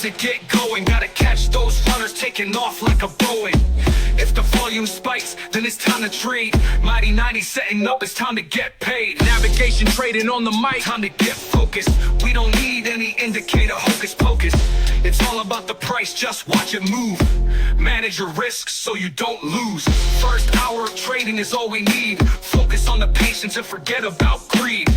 to get going. Gotta catch those runners taking off like a Boeing. If the volume spikes, then it's time to trade. Mighty 90 setting up, it's time to get paid. Navigation trading on the mic, time to get focused. We don't need any indicator, hocus pocus. It's all about the price, just watch it move. Manage your risks so you don't lose. First hour of trading is all we need. Focus on the patience and forget about greed.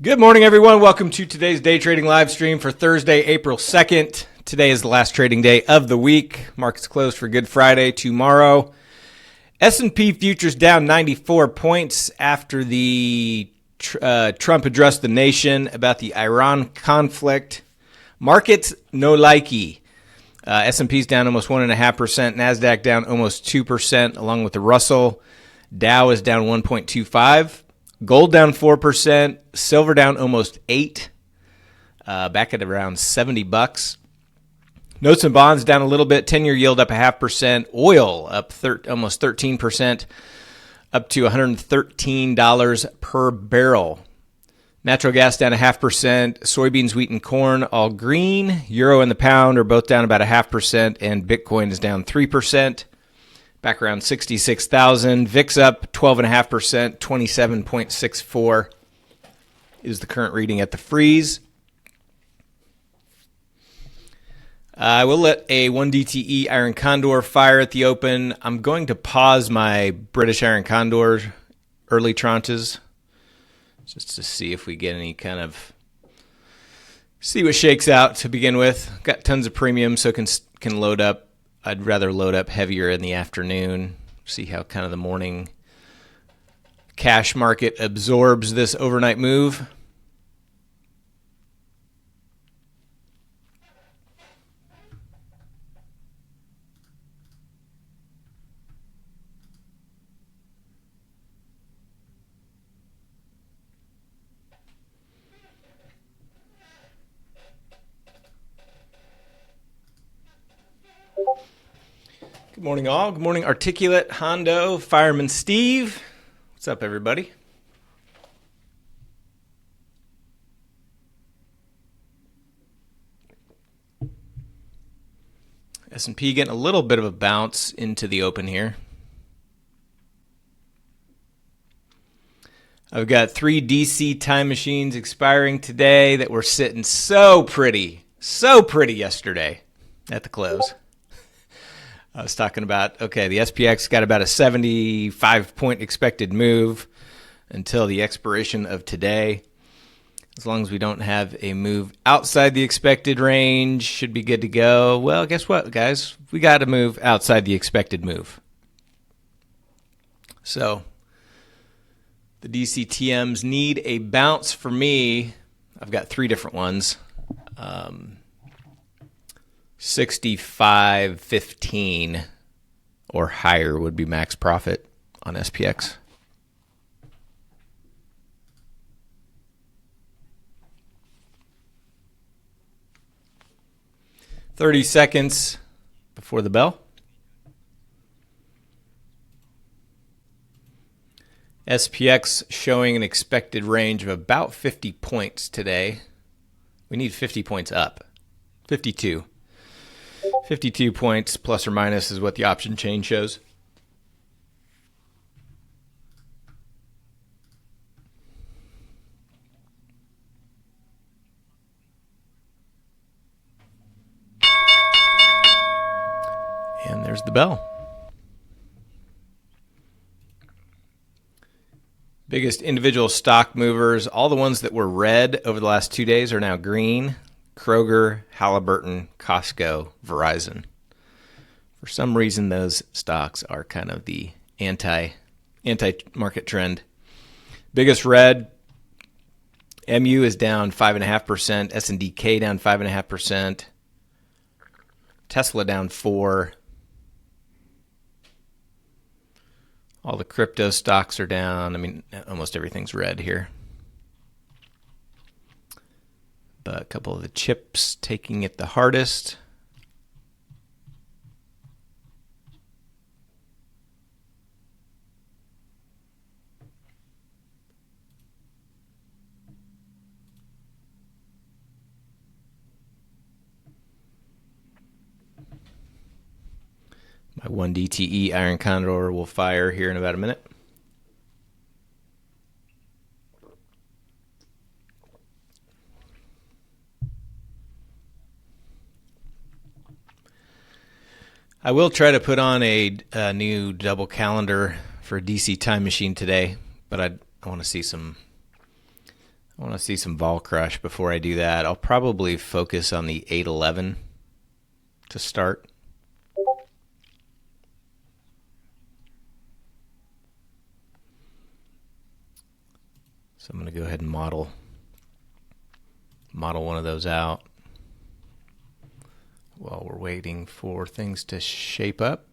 Good morning, everyone. Welcome to today's day trading live stream for Thursday, April 2nd. Today is the last trading day of the week. Markets closed for Good Friday tomorrow. S&P futures down 94 points after the Trump addressed the nation about the Iran conflict. Markets no likey. S&P's down almost 1.5%. NASDAQ down almost 2%, along with the Russell. Dow is down 1.25%. Gold down 4%, silver down almost 8%, back at around $70. Notes and bonds down a little bit, 10-year yield up 0.5%, oil up almost 13%, up to $113 per barrel. Natural gas down 0.5%, soybeans, wheat, and corn all green. Euro and the pound are both down about 0.5%, and Bitcoin is down 3%. Back around 66,000. VIX up 12.5%, 27.64 is the current reading at the freeze. I will let a 1DTE Iron Condor fire at the open. I'm going to pause my British Iron Condor early tranches just to see if we get any kind of, see what shakes out to begin with. Got tons of premium, so can load up. I'd rather load up heavier in the afternoon, see how kind of the morning cash market absorbs this overnight move. Good morning, all. Good morning, Articulate, Hondo, Fireman Steve. What's up, everybody? S&P getting a little bit of a bounce into the open here. I've got 3 DC time machines expiring today that were sitting so pretty yesterday at the close. I was talking about, okay, the SPX got about a 75-point expected move until the expiration of today. As long as we don't have a move outside the expected range, should be good to go. Well, guess what, guys? We got to move outside the expected move. So the DCTMs need a bounce for me. I've got 3 different ones. 65.15 or higher would be max profit on SPX. "30 seconds before the bell. SPX showing an expected range of about 50 points today. We need 50 points up. 52. 52 points plus or minus is what the option chain shows. And there's the bell. Biggest individual stock movers, all the ones that were red over the last 2 days are now green. Kroger, Halliburton, Costco, Verizon. For some reason, those stocks are kind of the anti-market trend. Biggest red, MU is down 5.5%, S&DK down 5.5%, Tesla down 4%. All the crypto stocks are down. I mean, almost everything's red here. But a couple of the chips taking it the hardest. My 1 DTE Iron Condor will fire here in about a minute. I will try to put on a new double calendar for DC Time Machine today, but I want to see some vol crush before I do that. I'll probably focus on the 811 to start. So I'm going to go ahead and model one of those out while we're waiting for things to shape up.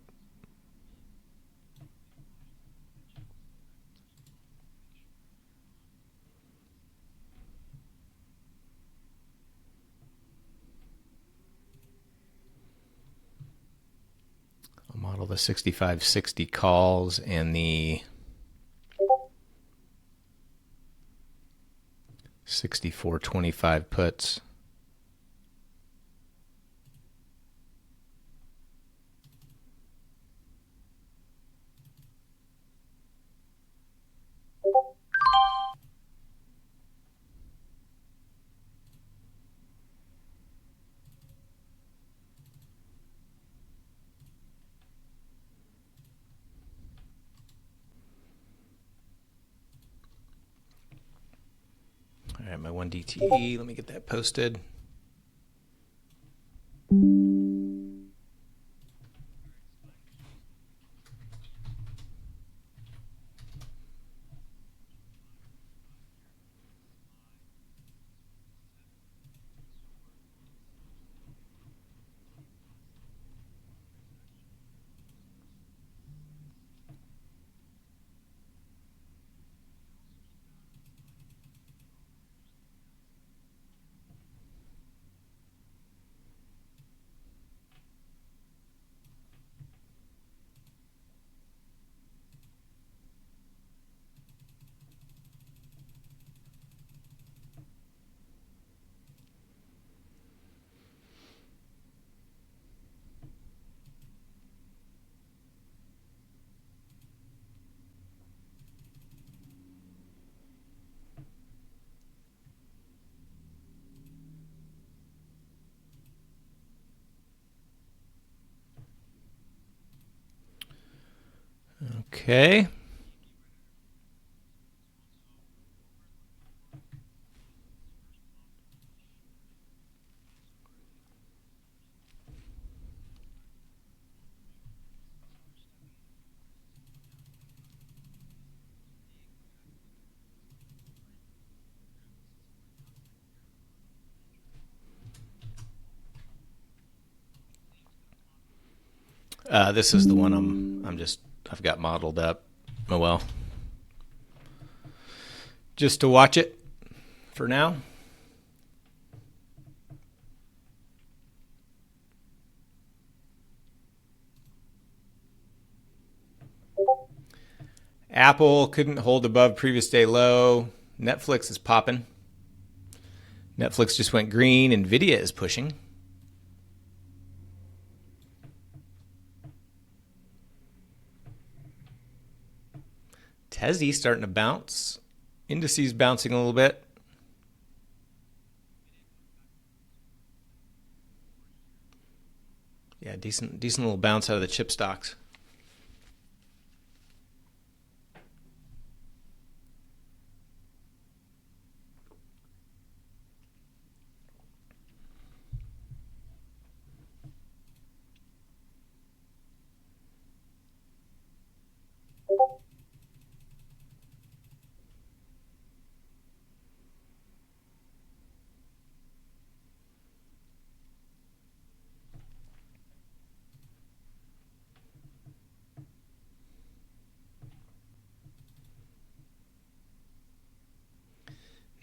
I'll model the 6560 calls and the 6425 puts. All right, my 1 DTE, let me get that posted. Okay. This is the one I've got modeled up. Oh well. Just to watch it for now. Apple couldn't hold above previous day low. Netflix is popping. Netflix just went green. Nvidia is pushing. Tessie starting to bounce. Indices bouncing a little bit. Yeah, decent little bounce out of the chip stocks.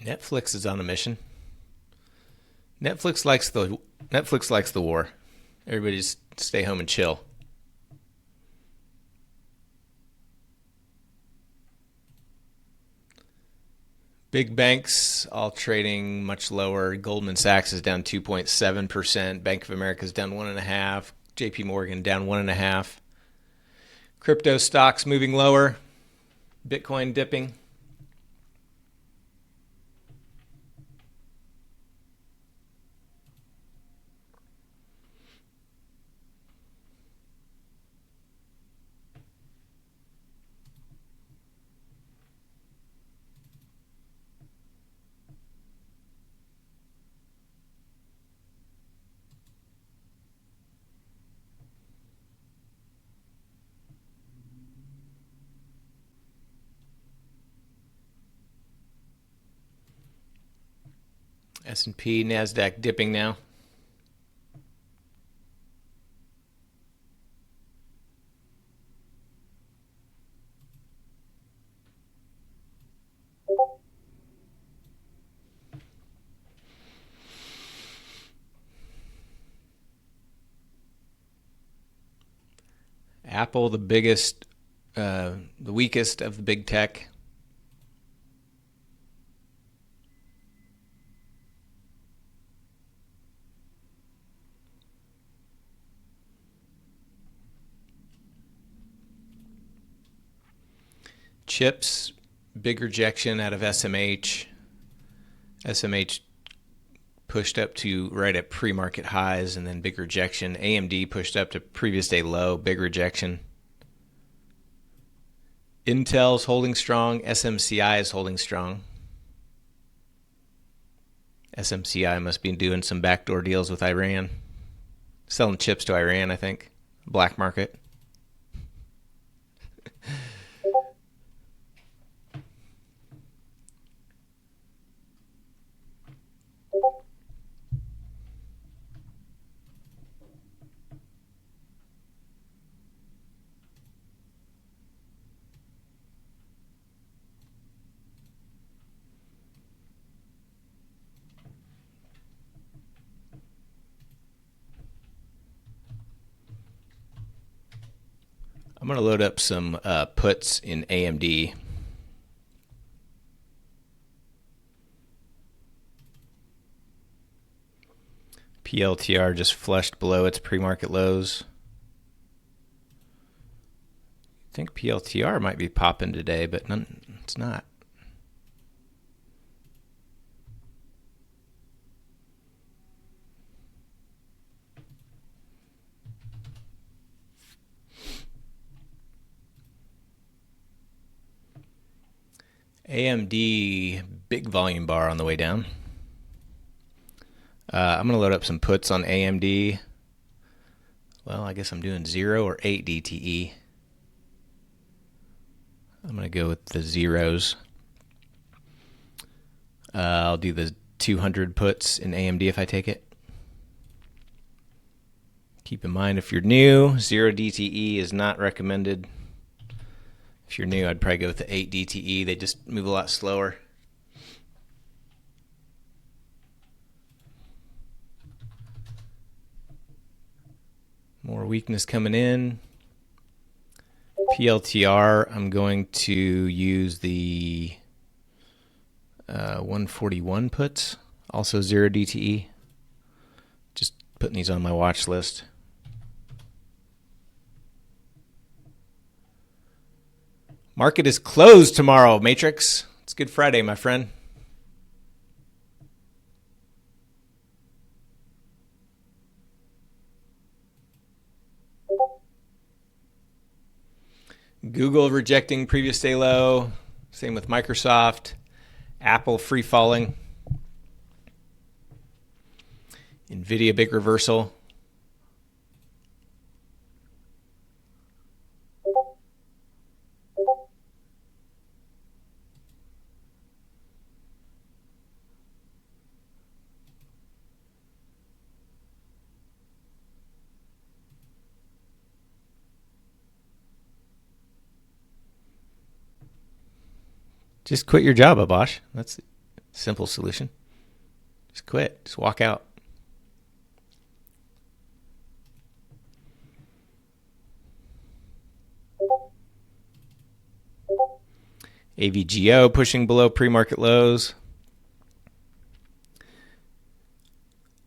Netflix is on a mission. Netflix likes the war. Everybody just stay home and chill. Big banks all trading much lower. Goldman Sachs is down 2.7%. Bank of America is down 1.5%. JP Morgan down 1.5%. Crypto stocks moving lower. Bitcoin dipping. S&P, NASDAQ dipping now. Apple, the weakest of the big tech. Chips, big rejection out of SMH. SMH pushed up to right at pre-market highs and then big rejection. AMD pushed up to previous day low, big rejection. Intel's holding strong. SMCI is holding strong. SMCI must be doing some backdoor deals with Iran. Selling chips to Iran, I think. Black market. I'm going to load up some puts in AMD. PLTR just flushed below its pre-market lows. I think PLTR might be popping today, but it's not. AMD, big volume bar on the way down. I'm going to load up some puts on AMD. Well, I guess I'm doing 0 or 8 DTE. I'm going to go with the zeros. I'll do the 200 puts in AMD if I take it. Keep in mind, if you're new, 0 DTE is not recommended. If you're new, I'd probably go with the 8 DTE. They just move a lot slower. More weakness coming in. PLTR, I'm going to use the 141 puts. Also 0 DTE. Just putting these on my watch list. Market is closed tomorrow, Matrix. It's Good Friday, my friend. Google rejecting previous day low. Same with Microsoft. Apple free falling. Nvidia big reversal. Just quit your job, Abash. That's a simple solution. Just quit. Just walk out. AVGO pushing below pre-market lows. I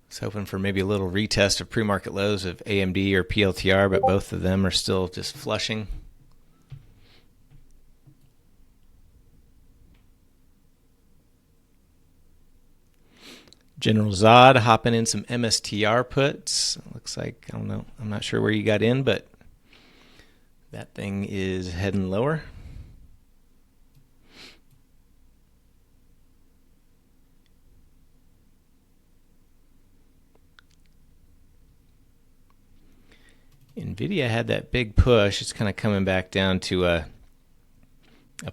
was hoping for maybe a little retest of pre-market lows of AMD or PLTR, but both of them are still just flushing. General Zod hopping in some MSTR puts. Looks like, I don't know, I'm not sure where you got in, but that thing is heading lower. NVIDIA had that big push. It's kind of coming back down to a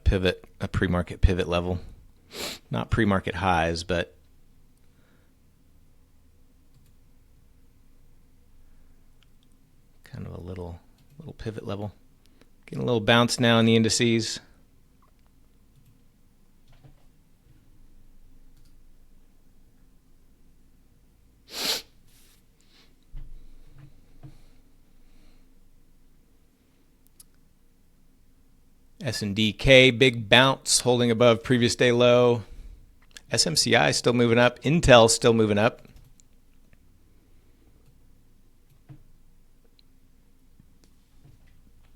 pivot, a pre-market pivot level. Not pre-market highs, but kind of a little pivot level. Getting a little bounce now in the indices. S&DK, big bounce, holding above previous day low. SMCI still moving up. Intel still moving up.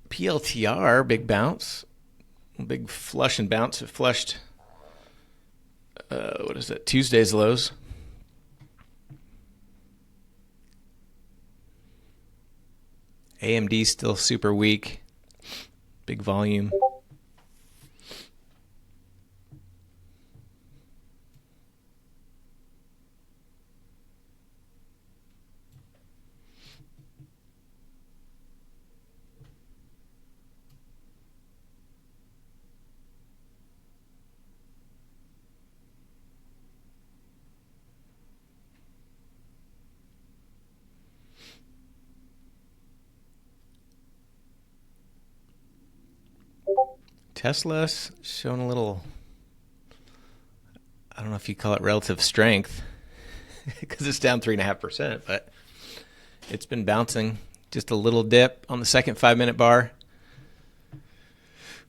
PLTR, big bounce. Big flush and bounce. It flushed, what is that, Tuesday's lows. AMD still super weak. Big volume. Tesla's showing a little, I don't know if you call it relative strength because it's down 3.5%, but it's been bouncing. Just a little dip on the second 5-minute bar,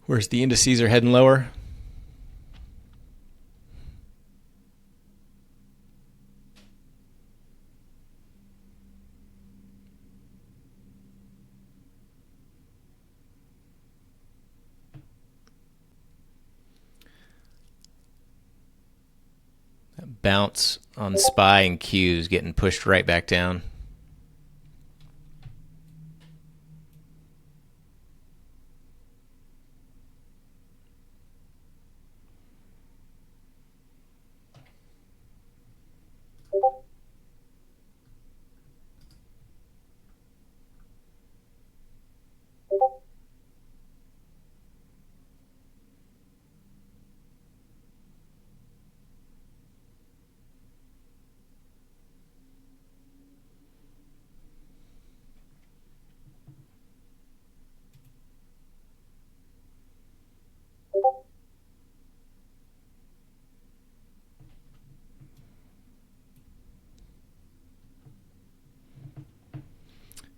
whereas the indices are heading lower. Bounce on SPY and Q's getting pushed right back down.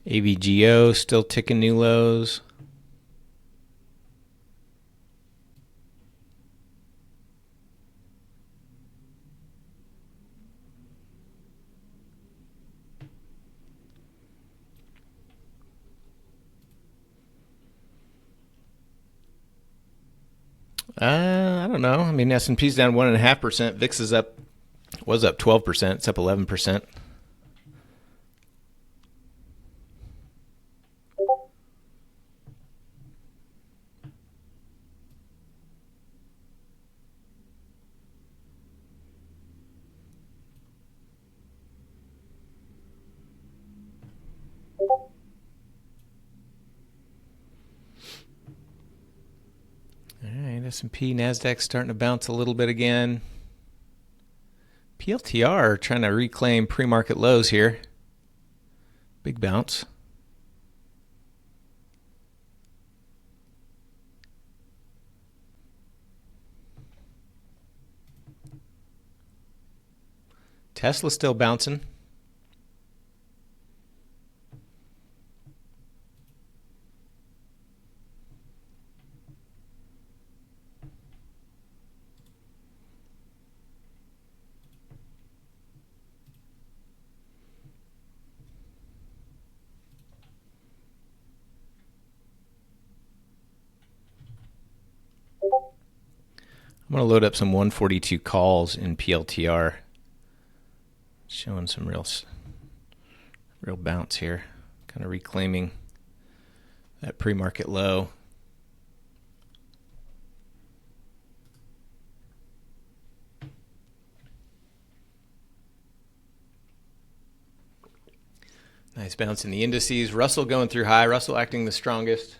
AVGO still ticking new lows. I don't know. I mean, S&P's down 1.5%. VIX is up, was up 12%. It's up 11%. S&P, NASDAQ starting to bounce a little bit again. PLTR trying to reclaim pre-market lows here. Big bounce. Tesla still bouncing. I'm going to load up some 142 calls in PLTR. Showing some real bounce here. Kind of reclaiming that pre-market low. Nice bounce in the indices. Russell going through high. Russell acting the strongest.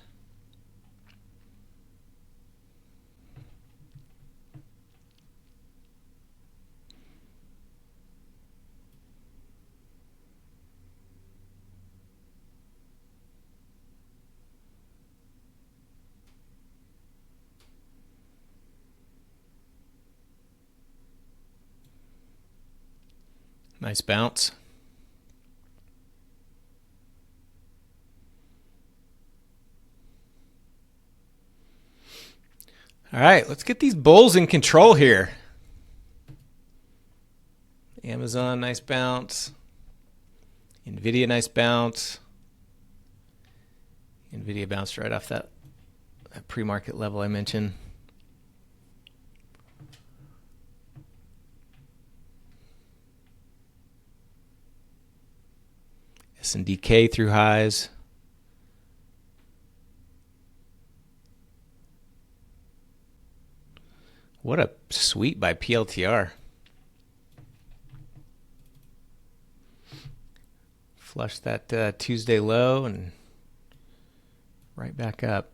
Nice bounce. All right, let's get these bulls in control here. Amazon, nice bounce. Nvidia, nice bounce. Nvidia bounced right off that pre-market level I mentioned. S&DK through highs. What a sweep by PLTR. Flush that Tuesday low and right back up.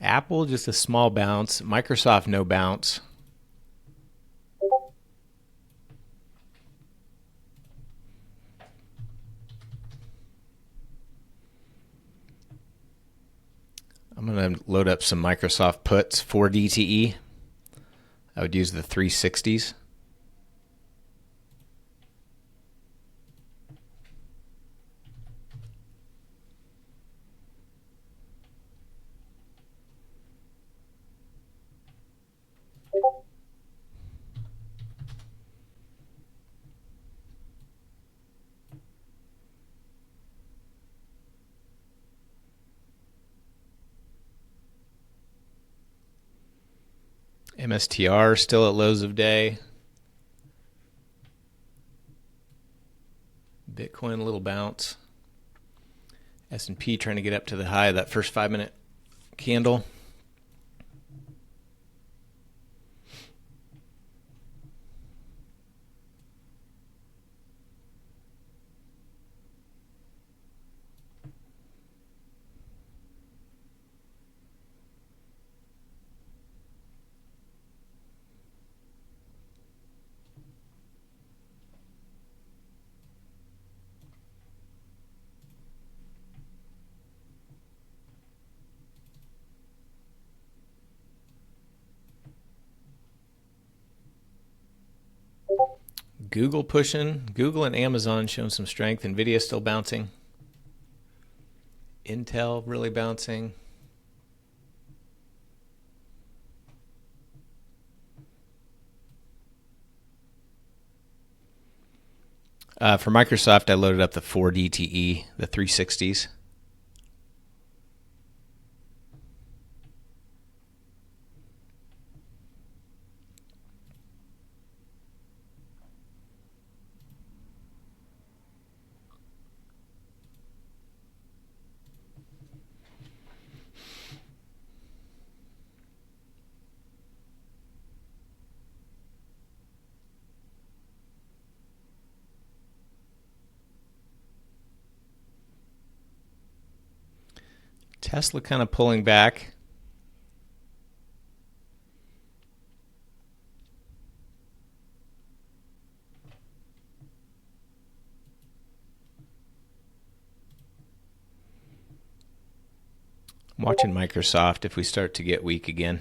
Apple, just a small bounce. Microsoft, no bounce. I'm going to load up some Microsoft puts for DTE. I would use the 360s. MSTR still at lows of day. Bitcoin a little bounce. S&P trying to get up to the high of that first 5-minute candle. Google pushing. Google and Amazon showing some strength. Nvidia still bouncing. Intel really bouncing. For Microsoft, I loaded up the 4 DTE, the 360s. Tesla kind of pulling back. I'm watching Microsoft if we start to get weak again.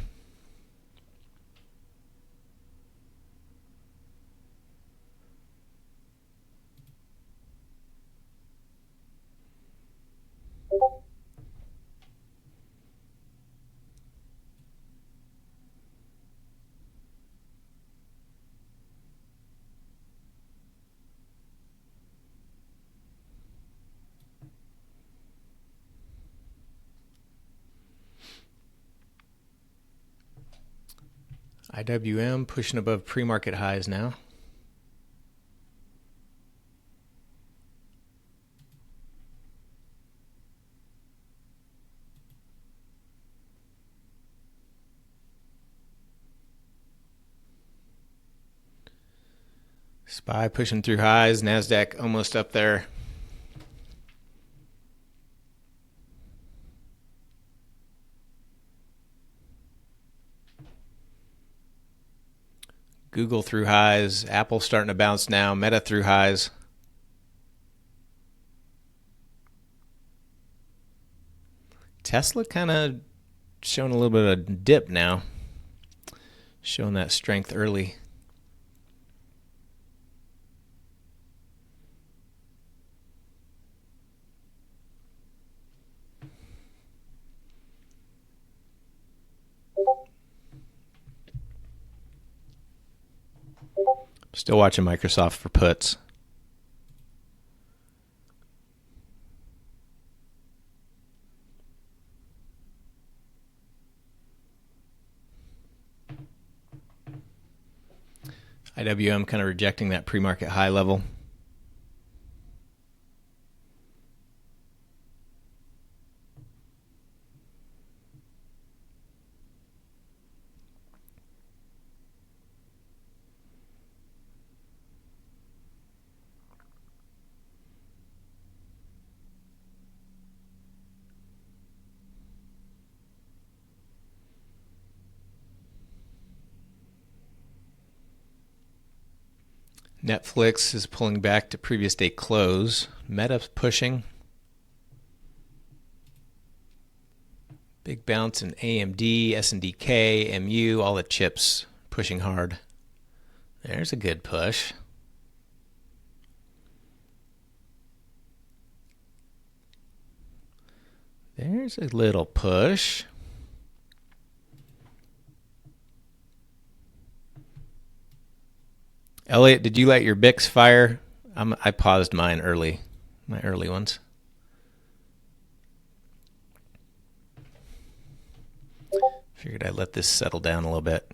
IWM pushing above pre-market highs now. SPY pushing through highs. NASDAQ almost up there. Google through highs. Apple starting to bounce now. Meta through highs. Tesla kind of showing a little bit of a dip now. Showing that strength early. Still watching Microsoft for puts. IWM kind of rejecting that pre-market high level. Netflix is pulling back to previous day close. Meta's pushing. Big bounce in AMD, SNDK, MU, all the chips pushing hard. There's a good push. There's a little push. Elliot, did you let your Bix fire? I paused mine early, my early ones. Figured I'd let this settle down a little bit.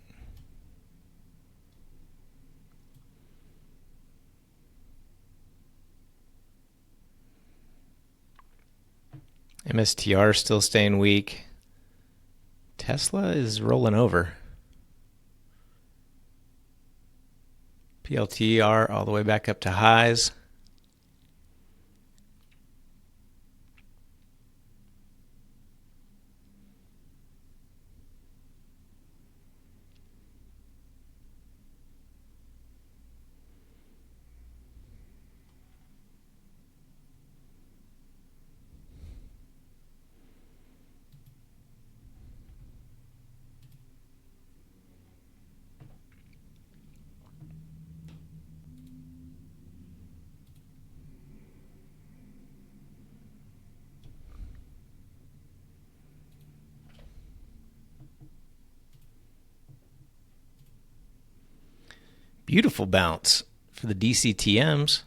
MSTR still staying weak. Tesla is rolling over. PLTR all the way back up to highs. Beautiful bounce for the DCTMs.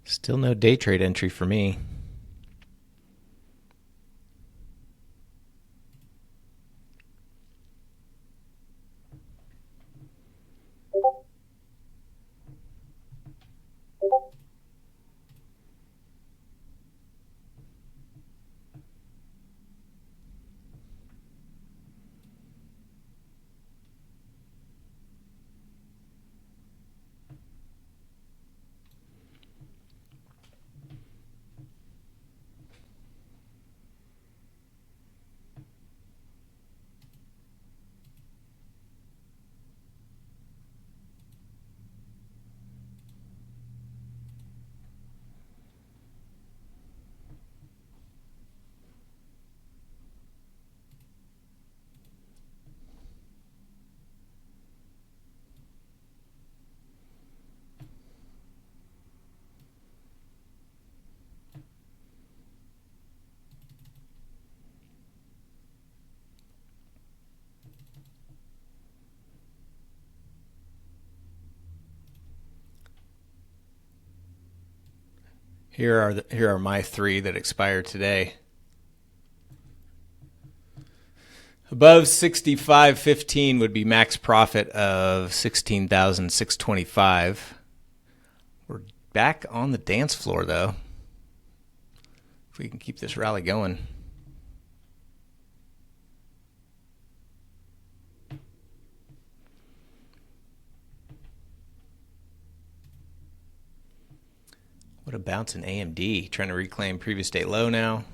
Still no day trade entry for me. Here are my three that expired today. Above 65.15 would be max profit of 16,625. We're back on the dance floor though. If we can keep this rally going. What a bounce in AMD, trying to reclaim previous day low now.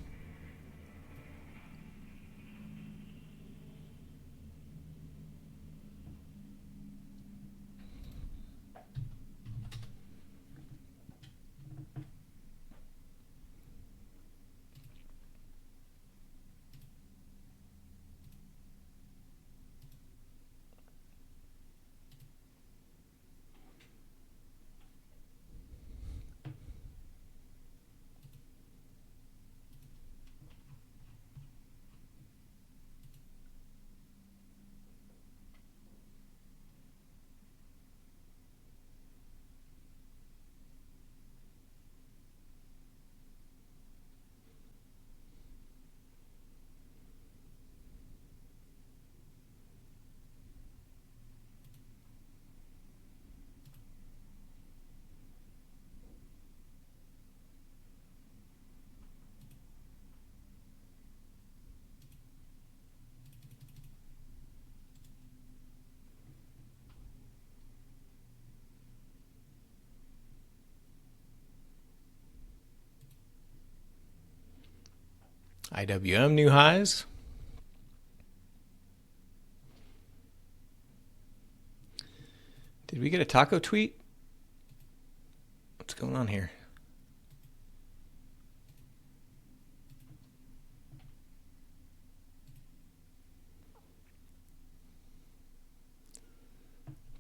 IWM new highs. Did we get a taco tweet? What's going on here?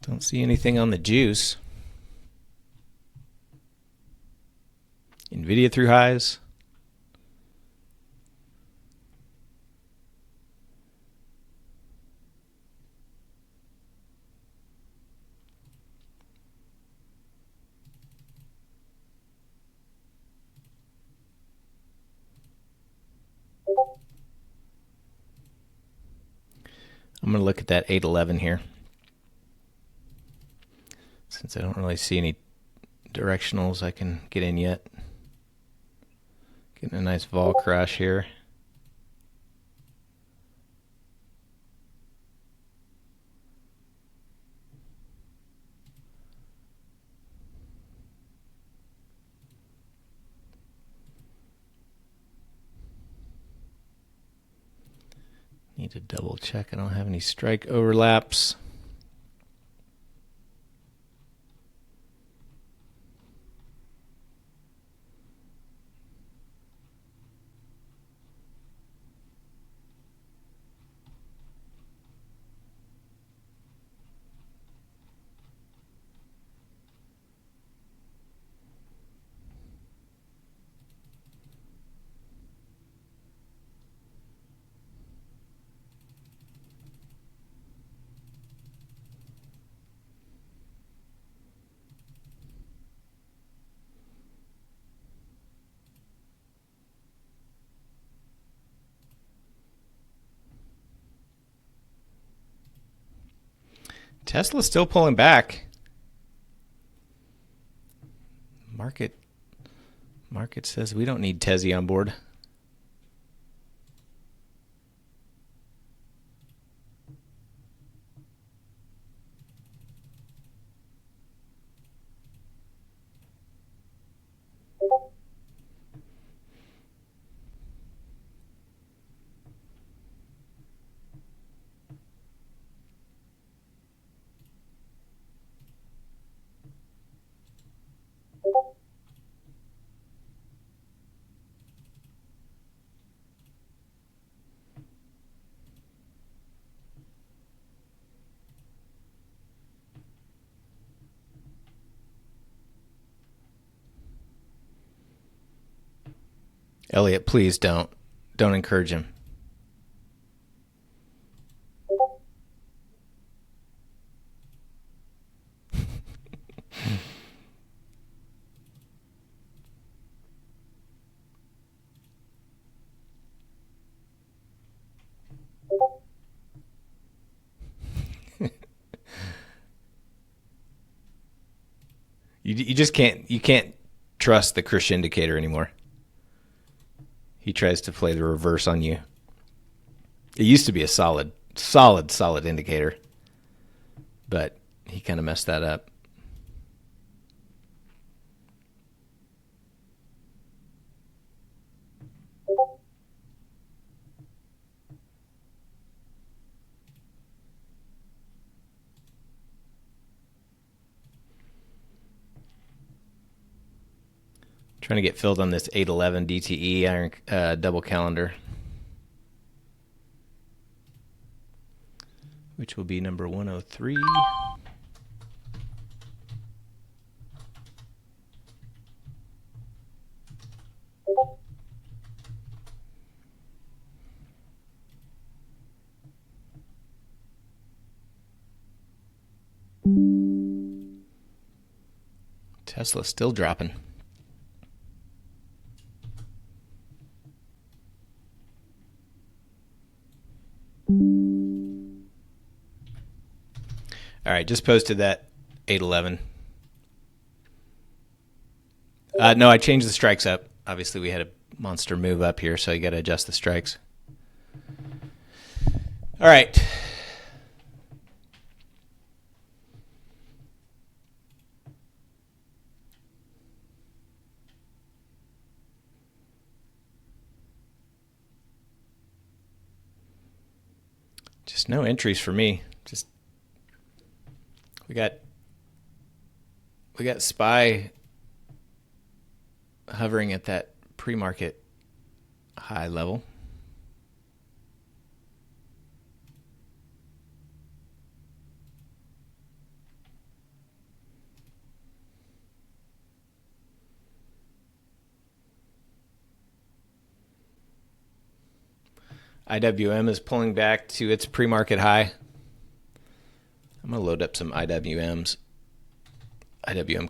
Don't see anything on the juice. Nvidia through highs. I'm going to look at that 811 here. Since I don't really see any directionals I can get in yet. Getting a nice vol crash here. Need to double check I don't have any strike overlaps. Tesla's still pulling back. Market says we don't need Tezzy on board. Elliot, please don't encourage him. You just can't trust the Krish indicator anymore. He tries to play the reverse on you. It used to be a solid indicator, but he kind of messed that up. Trying to get filled on this 811 DTE iron double calendar, which will be number 103. Tesla's still dropping. All right, just posted that 811. No, I changed the strikes up. Obviously, we had a monster move up here, so you got to adjust the strikes. All right. Just no entries for me. Just we got SPY hovering at that pre-market high level. IWM is pulling back to its pre-market high. I'm going to load up some IWM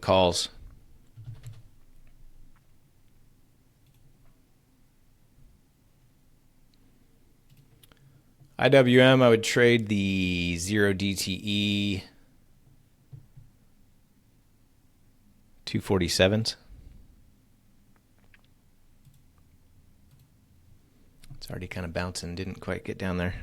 calls. IWM, I would trade the 0 DTE 247s. It's already kind of bouncing, didn't quite get down there.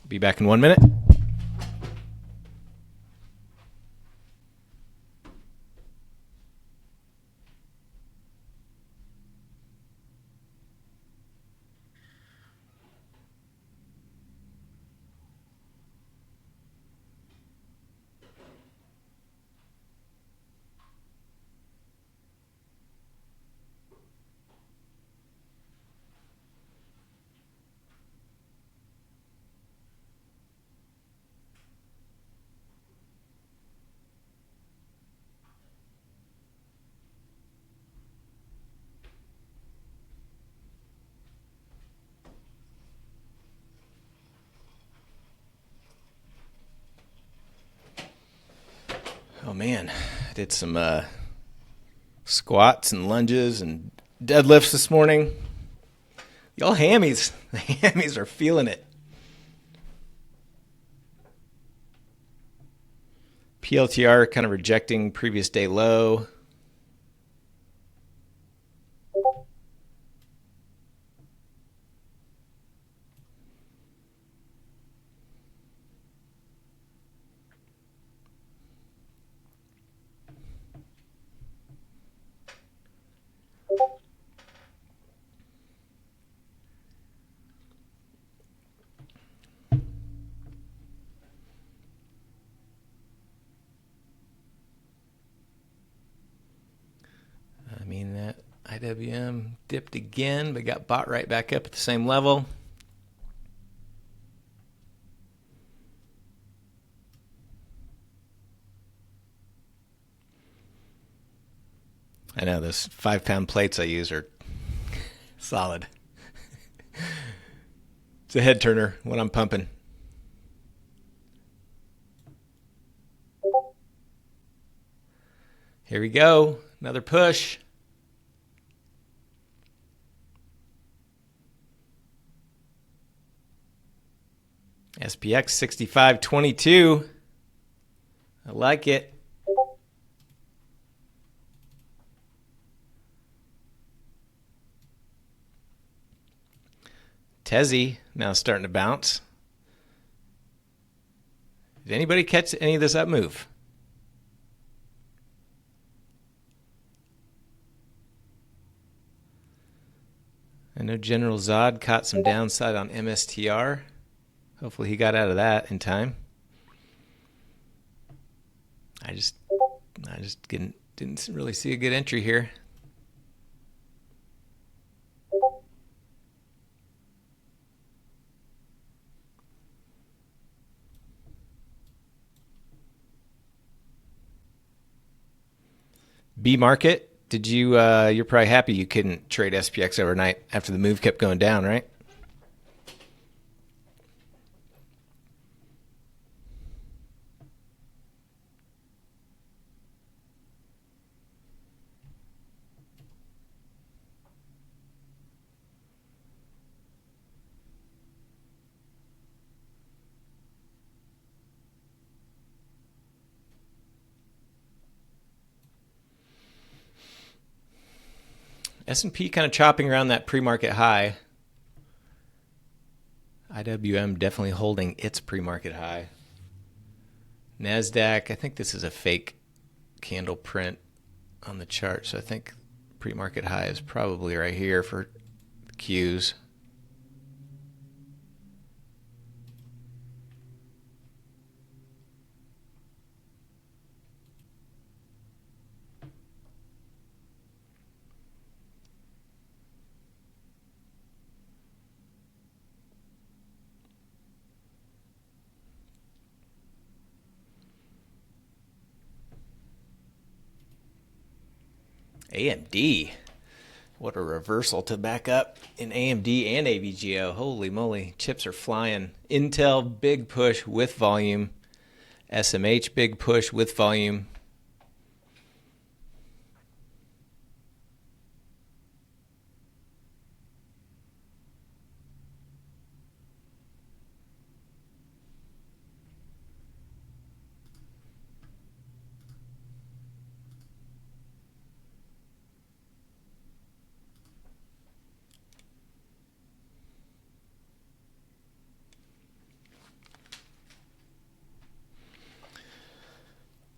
Be back in 1 minute. Oh man, I did some squats and lunges and deadlifts this morning. Y'all hammies, the hammies are feeling it. PLTR kind of rejecting previous day low. I mean, that IWM dipped again, but got bought right back up at the same level. I know those 5-pound plates I use are solid. It's a head turner when I'm pumping. Here we go. Another push. SPX 65.22. I like it. Tezzy now starting to bounce. Did anybody catch any of this up move? I know General Zod caught some downside on MSTR. Hopefully he got out of that in time. I just didn't really see a good entry here. B market. Did you? You're probably happy you couldn't trade SPX overnight after the move kept going down, right? S&P kind of chopping around that pre-market high. IWM definitely holding its pre-market high. NASDAQ, I think this is a fake candle print on the chart, so I think pre-market high is probably right here for Qs. AMD. What a reversal to back up in AMD and AVGO. Holy moly. Chips are flying. Intel, big push with volume. SMH, big push with volume.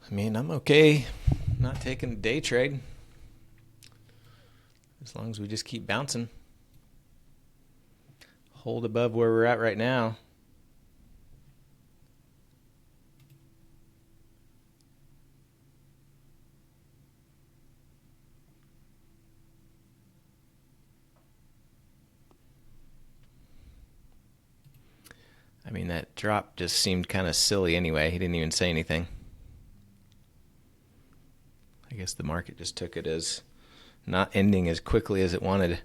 I mean, I'm okay not taking a day trade as long as we just keep bouncing. Hold above where we're at right now. I mean, that drop just seemed kind of silly anyway. He didn't even say anything. I guess the market just took it as not ending as quickly as it wanted.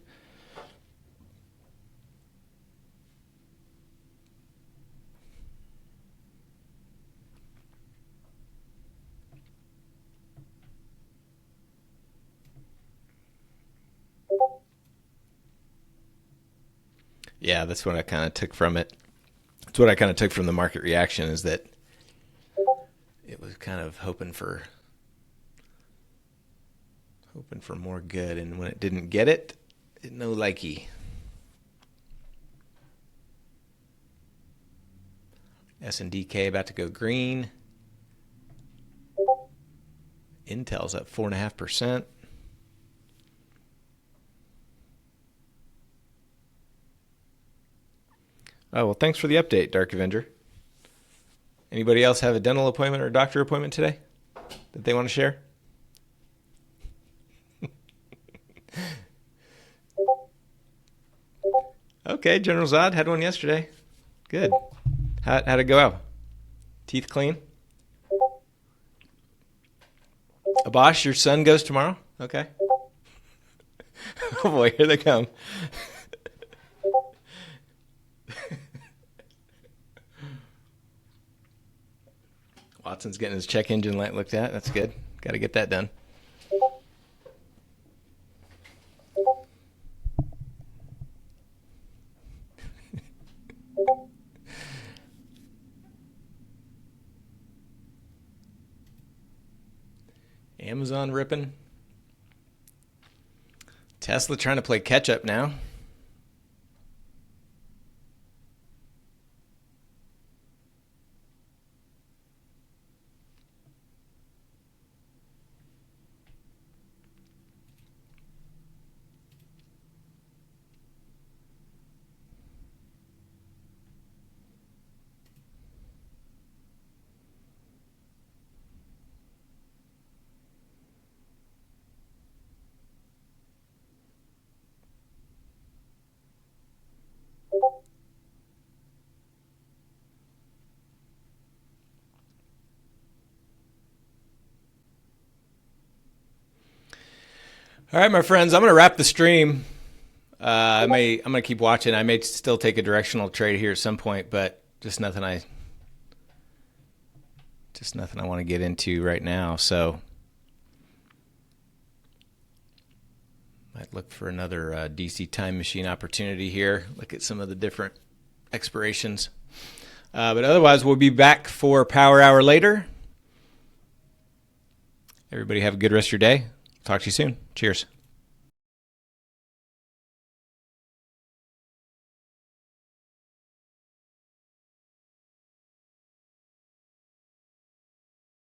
Yeah, that's what I kind of took from it. That's what I kind of took from the market reaction, is that it was kind of hoping for more good, and when it didn't get it, no likey. S&DK about to go green. Intel's up 4.5%. Oh, well, thanks for the update, Dark Avenger. Anybody else have a dental appointment or a doctor appointment today that they want to share? Okay, General Zod had one yesterday. Good. How'd it go out? Teeth clean? Abosh, your son goes tomorrow? Okay. Oh boy, here they come. Watson's getting his check engine light looked at. That's good. Got to get that done. Amazon ripping. Tesla trying to play catch up now. All right, my friends, I'm going to wrap the stream. I'm going to keep watching. I may still take a directional trade here at some point, but just nothing I want to get into right now. So might look for another DC time machine opportunity here. Look at some of the different expirations. But otherwise, we'll be back for Power Hour later. Everybody have a good rest of your day. Talk to you soon. Cheers.